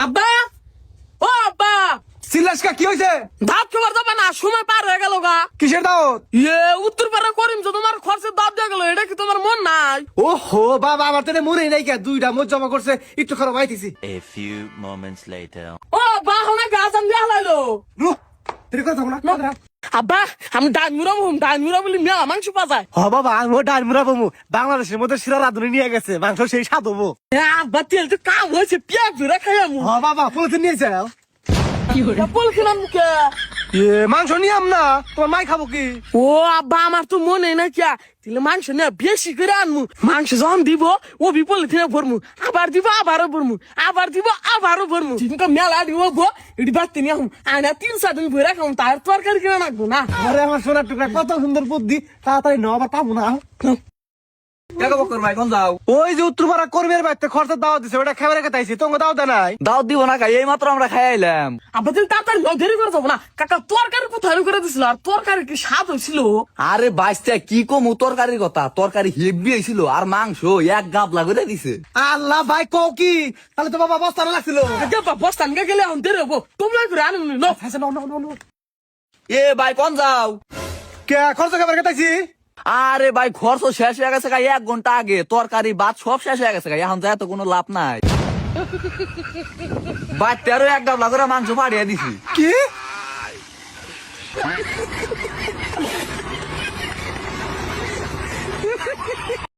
আব্বা, ও আব্বা, সিলাসকা কি হয়েছে? দাঁত খাবার যাবে না, সময় পার হয়ে গেল গা। কিসের দাওয়াত? উত্তর পাড়া করিম তো তোমার খরচের দাঁত দিয়ে গেল, এটা কি তোমার মন নাই? ও হো বাবা, আমার তো মনে নাই কে, দুইটা মোট জমা করছে, একটু খারাপ আইতেছি। A few moments later. ও আব্বা, হনা গাছ আন দিয়ে হালাইলো। তুই কথা বলা না। আব্বা, আমি ডাইনুরা বলি মেলা মাংস পাজায়। হ বাবা, আমি ডাল মুরা বমু, বাংলাদেশের মধ্যে শিরা রাঁধুনি নিয়ে গেছে, মাংস সেই স্বাদ হবো। আব্বা, তেল তো কাম হয়েছে, পেঁয়াজ ধরে খাই আমি। হ বাবা, পলিথিন নিয়েছে। বল খেলাম মুখে। মাংস নিয়াম না, তোমার মাই খাবো কি? ও আব্বা, আমার তো মনে না কিয়া, তাহলে মাংস নিয়ে বেশি করে আনমু। মাংস যখন দিব ও বিপলে থেকে ভরমু, আবার দিব আবারও ভরমু, আবার দিব আবারও ভরমু। কিন্তু মেলা দিব গো, এটি বাড়তে নিয়ে আহুম, আয়না 3-4 দিন ভরে খাম, তার তরকারি কিনে রাখবো না। আরে আমার সোনার টুকরা, কত সুন্দর বুদ্ধি, তাড়াতাড়ি নাও, আবার পাবো না। ওই যে উত্তরপাড়া কর্মীর বাড়িতে খরচের দাওয়াত দিছে, ওটা খাবার রেখে তাইছি, তোমাকে দাও দেয় নাই। দাওয়াত দিব না, খাই এই মাত্র আমরা খাই আইলাম। আব্বা, তুমি তাড়াতাড়ি নাও, দেরি করে যাবো না। কাকা তরকারি কোথায় করে দিছিল, আর তরকারি কি স্বাদ হয়েছিল? আরে বাইসটা কি কমু তরকারির কথা, তরকারি হেভি হয়েছিল, আর মাংস এক গাবলা করে দিছে। আল্লাহ ভাই, কও কি? তাহলে তো বাবা বস্তা লাগছিল। বস্তান গেলে এখন দেরি হবো, তোমরা করে আনুন নো। এ ভাই কোন যাও? কে খরচ খাবার খেতাইছি? আরে ভাই খরচ শেষ হয়ে গেছে, 1 ঘন্টা আগে তরকারি ভাত সব শেষ হয়ে গেছে, এখন যায় তো কোনো লাভ নাই। বাচ্চারও এক গাবলা করে মাংস পাঠিয়ে দিছি। কি?